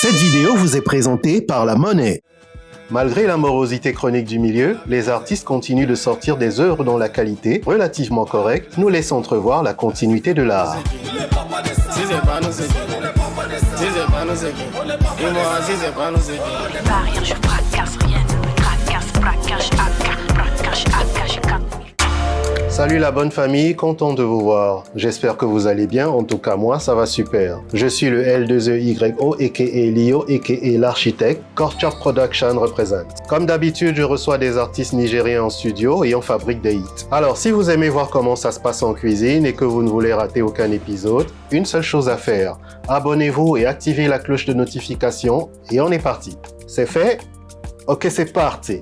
Cette vidéo vous est présentée par La Monnaie. Malgré la morosité chronique du milieu, les artistes continuent de sortir des œuvres dont la qualité, relativement correcte, nous laisse entrevoir la continuité de l'art. Salut la bonne famille, content de vous voir. J'espère que vous allez bien, en tout cas moi ça va super. Je suis le L2EYO aka Lio aka l'architecte, Korchop Production représente. Comme d'habitude, je reçois des artistes nigériens en studio et on fabrique des hits. Alors si vous aimez voir comment ça se passe en cuisine et que vous ne voulez rater aucun épisode, une seule chose à faire, abonnez-vous et activez la cloche de notification et on est parti. C'est fait? Ok, c'est parti.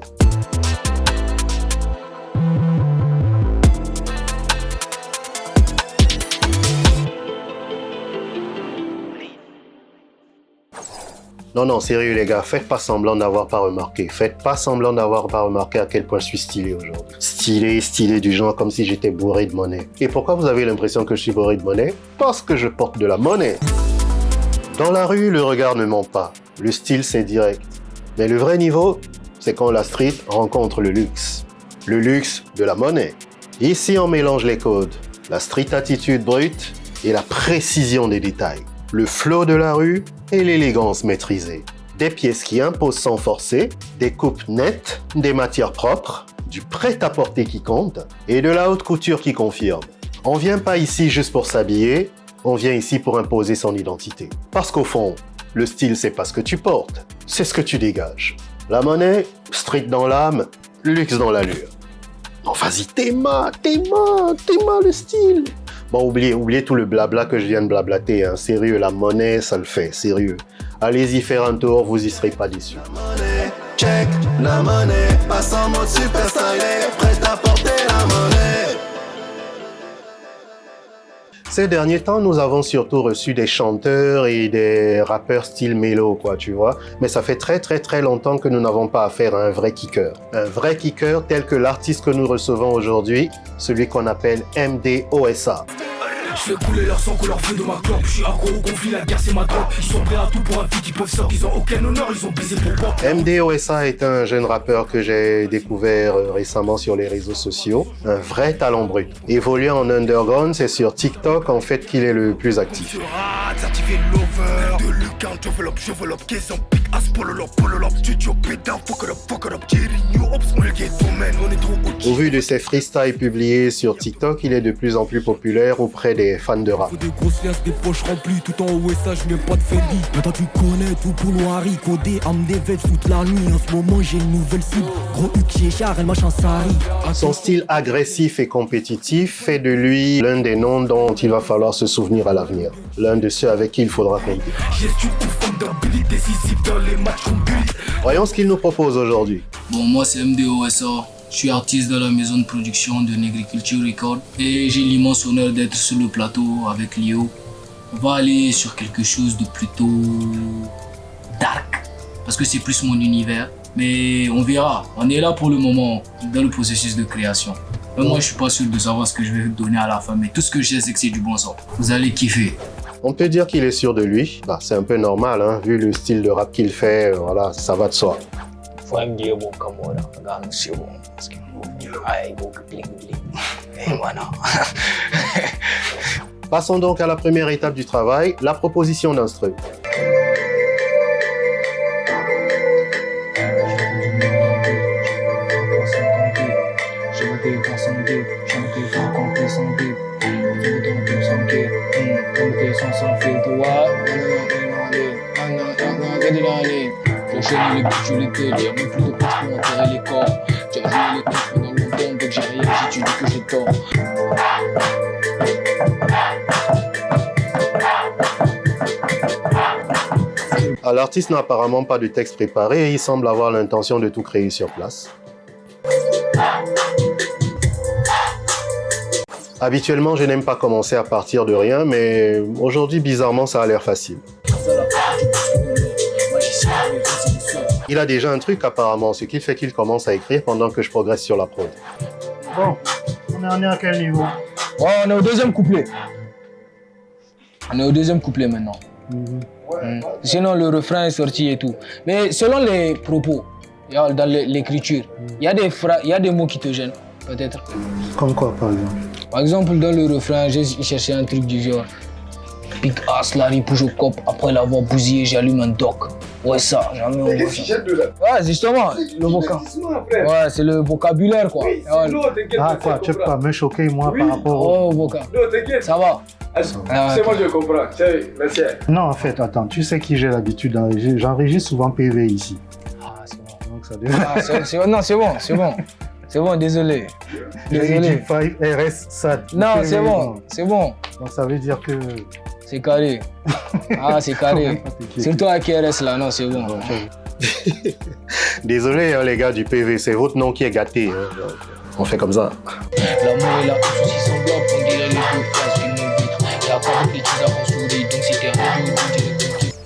Non, sérieux les gars, faites pas semblant d'avoir pas remarqué. Faites pas semblant d'avoir pas remarqué à quel point je suis stylé aujourd'hui. Stylé du genre comme si j'étais bourré de monnaie. Et pourquoi vous avez l'impression que je suis bourré de monnaie? Parce que je porte de la monnaie. Dans la rue, le regard ne ment pas. Le style, c'est direct. Mais le vrai niveau, c'est quand la street rencontre le luxe. Le luxe de la monnaie. Ici, on mélange les codes. La street attitude brute et la précision des détails. Le flow de la rue et l'élégance maîtrisée. Des pièces qui imposent sans forcer, des coupes nettes, des matières propres, du prêt-à-porter qui compte et de la haute couture qui confirme. On vient pas ici juste pour s'habiller, on vient ici pour imposer son identité. Parce qu'au fond, le style c'est pas ce que tu portes, c'est ce que tu dégages. La monnaie, street dans l'âme, luxe dans l'allure. Non vas-y, t'aimas le style. Bon, oubliez tout le blabla que je viens de blablater, hein. Sérieux, la monnaie, ça le fait, sérieux. Allez-y faire un tour, vous y serez pas déçus. La monnaie, check, la monnaie, passe en mode super stylé, prête à porter la monnaie. Ces derniers temps, nous avons surtout reçu des chanteurs et des rappeurs style mélo, quoi, tu vois. Mais ça fait très longtemps que nous n'avons pas affaire à un vrai kicker. Un vrai kicker tel que l'artiste que nous recevons aujourd'hui, celui qu'on appelle MDOSA. Je fais couler leur sang, que leur feu de ma clope. Je suis accro au conflit, la guerre c'est ma drogue. Ils sont prêts à tout pour un feat, ils peuvent sortir. Ils ont aucun honneur, ils ont baisé pour moi. MDOSA est un jeune rappeur que j'ai découvert récemment sur les réseaux sociaux. Un vrai talent brut. Évoluant en underground, c'est sur TikTok en fait qu'il est le plus actif. Au vu de ses freestyles publiés sur TikTok, il est de plus en plus populaire auprès des fans de rap. Faut des grosses liasses, des poches remplies, tout en haut et ça, je n'ai pas de Fendi. Maintenant tu connais tout pour Noiri, codé, âme des vêtements toute la nuit. En ce moment j'ai une nouvelle cible, gros Uki et Char, elle machin Sari. Son style agressif et compétitif fait de lui l'un des noms dont il va falloir se souvenir à l'avenir. L'un de ceux avec qui il faudra compter. Voyons ce qu'il nous propose aujourd'hui. Bon, moi c'est MDOSA. Je suis artiste dans la maison de production de Negriculture Record et j'ai l'immense honneur d'être sur le plateau avec Lio. On va aller sur quelque chose de plutôt dark parce que c'est plus mon univers, mais on verra. On est là pour le moment dans le processus de création. Moi je suis pas sûr de savoir ce que je vais donner à la fin, mais tout ce que je sais c'est que c'est du bon son. Vous allez kiffer. On peut dire qu'il est sûr de lui. Bah, c'est un peu normal, hein, vu le style de rap qu'il fait, voilà, ça va de soi. Passons donc à la première étape du travail, la proposition d'instru. L'artiste n'a apparemment pas de texte préparé et il semble avoir l'intention de tout créer sur place. Habituellement, je n'aime pas commencer à partir de rien, mais aujourd'hui, bizarrement, ça a l'air facile. Il a déjà un truc apparemment, ce qui fait qu'il commence à écrire pendant que je progresse sur la prod. Bon, on est à quel niveau? Oh, on est au deuxième couplet. On est au deuxième couplet maintenant. Sinon, le refrain est sorti et tout. Mais selon les propos, dans l'écriture, il y a des mots qui te gênent, peut-être. Comme quoi, par exemple? Par exemple, dans le refrain, j'ai cherché un truc du genre Big ass Larry Pouge au cop, après l'avoir bousillé, j'allume un doc. Ouais, ça, jamais on voit ça. Ouais, justement, le vocabulaire. Ouais, c'est le vocabulaire, quoi. Ah, quoi, tu peux pas me choquer, moi, par rapport au vocabulaire. Non, t'inquiète. Ça va. C'est moi, je comprends. Merci. Non, en fait, attends, tu sais qui j'ai l'habitude d'enregistrer. J'enregistre souvent PV ici. Ah, c'est bon. Donc, ça devient... Non, c'est bon. C'est bon, désolé. Désolé. 5 RS SAT. Non, c'est bon. Donc, ça veut dire que... C'est carré. Ah, c'est carré. Surtout avec RS là, non, c'est bon. Désolé, hein, les gars du PV, c'est votre nom qui est gâté. Hein. On fait comme ça. L'amour est là, aussi semblable qu'on dirait les deux faces d'une même vitre. Et à part les petits à souris, donc c'était radio.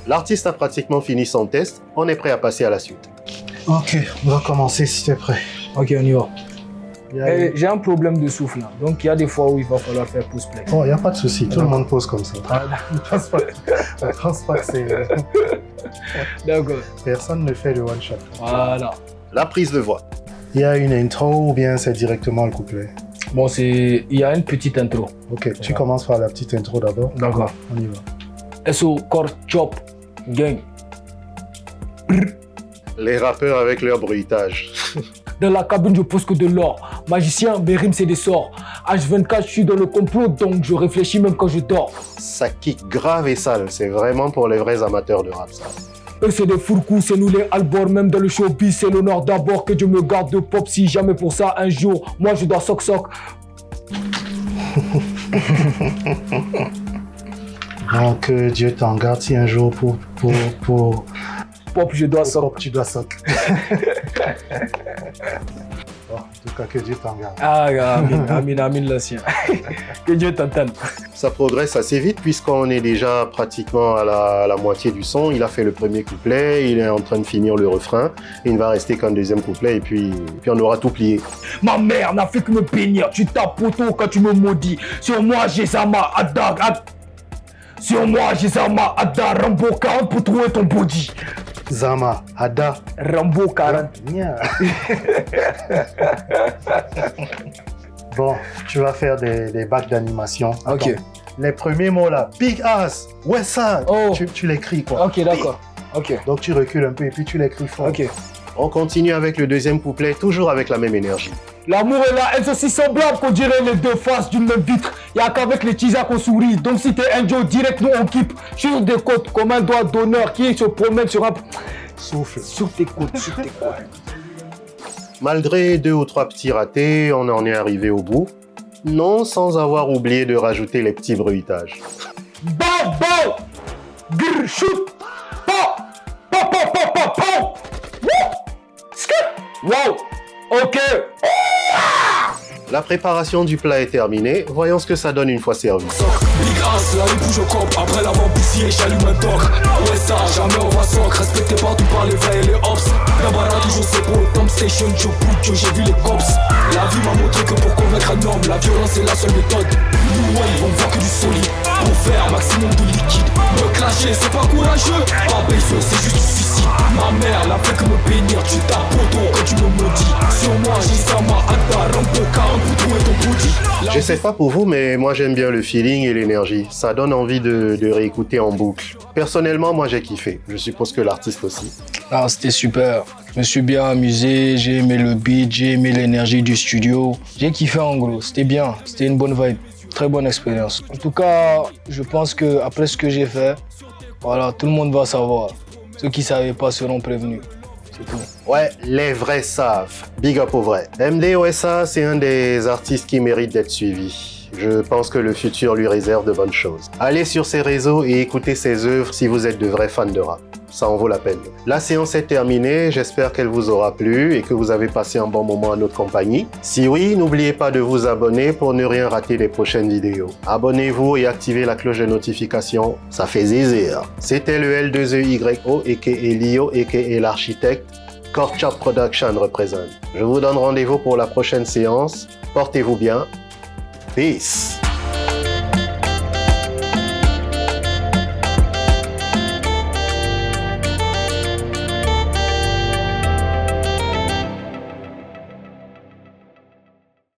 L'artiste a pratiquement fini son test. On est prêt à passer à la suite. Ok, on va commencer si t'es prêt. Ok, on y va. J'ai un problème de souffle là, donc il y a des fois où il va falloir faire pause play. Oh, il n'y a pas de souci, tout le monde pose comme ça. Je pense pas que c'est... D'accord. Personne ne fait le one shot. Voilà. La prise de voix. Il y a une intro ou bien c'est directement le couplet? Bon, il y a une petite intro. Ok, tu commences par la petite intro d'abord. D'accord. On y va. SO, Core, Chop, Gang. Les rappeurs avec leur bruitage. Dans la cabine, je pose que de l'or. Magicien, mes rimes, c'est des sorts. H24, je suis dans le complot, donc je réfléchis même quand je dors. Ça kick grave et sale. C'est vraiment pour les vrais amateurs de rap, ça. Eux, c'est des fourcous, c'est nous les albors. Même dans le showbiz, c'est l'honneur d'abord que Dieu me garde de pop. Si jamais pour ça, un jour, moi, je dois soc-soc. Donc, Dieu t'en garde si un jour pour... Pop, je dois soc. Pop, tu dois soc. Bon, en tout cas, que Dieu t'en garde. Ah, amin, l'ancien. Que Dieu t'entende. Ça progresse assez vite puisqu'on est déjà pratiquement à la moitié du son. Il a fait le premier couplet, il est en train de finir le refrain. Il ne va rester qu'un deuxième couplet et puis on aura tout plié. Ma mère n'a fait que me bénir. Tu tapes poteau quand tu me maudis. Sur moi, j'ai Zama, Sur moi, j'ai Zama, Ada, Rambo 40 pour trouver ton body. Zama, Ada, Rambo 40. Bon, tu vas faire des bacs d'animation. Ok. Attends. Les premiers mots là, big ass, ouais ça, oh. tu l'écris quoi. Ok, d'accord. Ok. Donc tu recules un peu et puis tu l'écris fort. Ok. On continue avec le deuxième couplet, toujours avec la même énergie. L'amour est là, elles sont si semblables qu'on dirait les deux faces d'une même vitre. Y'a qu'avec les teasers qu'on sourit. Donc si t'es un Joe, direct nous on kippe. Sur des côtes comme un doigt d'honneur qui se promène sur un... Souffle. Sur tes côtes, sur tes côtes. Malgré 2 ou 3 petits ratés, on en est arrivé au bout. Non, sans avoir oublié de rajouter les petits bruitages. Bam, bam, grr, shoot, pa, pa, pa, pa, pa, pa. Wow, ok. La préparation du plat est terminée. Voyons ce que ça donne une fois servi. Big ass, la bouge au cop, après l'avoir bousillé, j'allume un toc. Ouais ça, jamais on va soc, respecté partout par les vrais et les ops. La barra toujours c'est beau, Tom Station, Joe Puccio, j'ai vu les cops. La vie m'a montré que pour convaincre un homme, la violence est la seule méthode. Nous ouais, ils vont voir que du solide, pour faire un maximum de liquide. Me clasher, c'est pas courageux, pas baisseux, c'est juste du suicide. Ma mère n'a fait que me bénir, tu tapes poteau quand tu me maudis. Sur moi, j'ai Sama, Ada, Rambo, 40 pour trouver ton body. Je sais pas pour vous, mais moi j'aime bien le feeling et l'énergie. Ça donne envie de réécouter en boucle. Personnellement, moi j'ai kiffé. Je suppose que l'artiste aussi. Ah, c'était super. Je me suis bien amusé, j'ai aimé le beat, j'ai aimé l'énergie du studio. J'ai kiffé en gros, c'était bien, c'était une bonne vibe. Très bonne expérience. En tout cas, je pense que après ce que j'ai fait, voilà, tout le monde va savoir. Ceux qui ne savaient pas seront prévenus. C'est tout. Ouais, les vrais savent. Big up aux vrais. MDOSA, c'est un des artistes qui mérite d'être suivi. Je pense que le futur lui réserve de bonnes choses. Allez sur ses réseaux et écoutez ses œuvres si vous êtes de vrais fans de rap. Ça en vaut la peine. La séance est terminée, j'espère qu'elle vous aura plu et que vous avez passé un bon moment à notre compagnie. Si oui, n'oubliez pas de vous abonner pour ne rien rater des prochaines vidéos. Abonnez-vous et activez la cloche de notification, ça fait zizir. C'était le L2EYO aka Lio aka l'architecte. Core Chop Production représente. Je vous donne rendez-vous pour la prochaine séance. Portez-vous bien. Peace.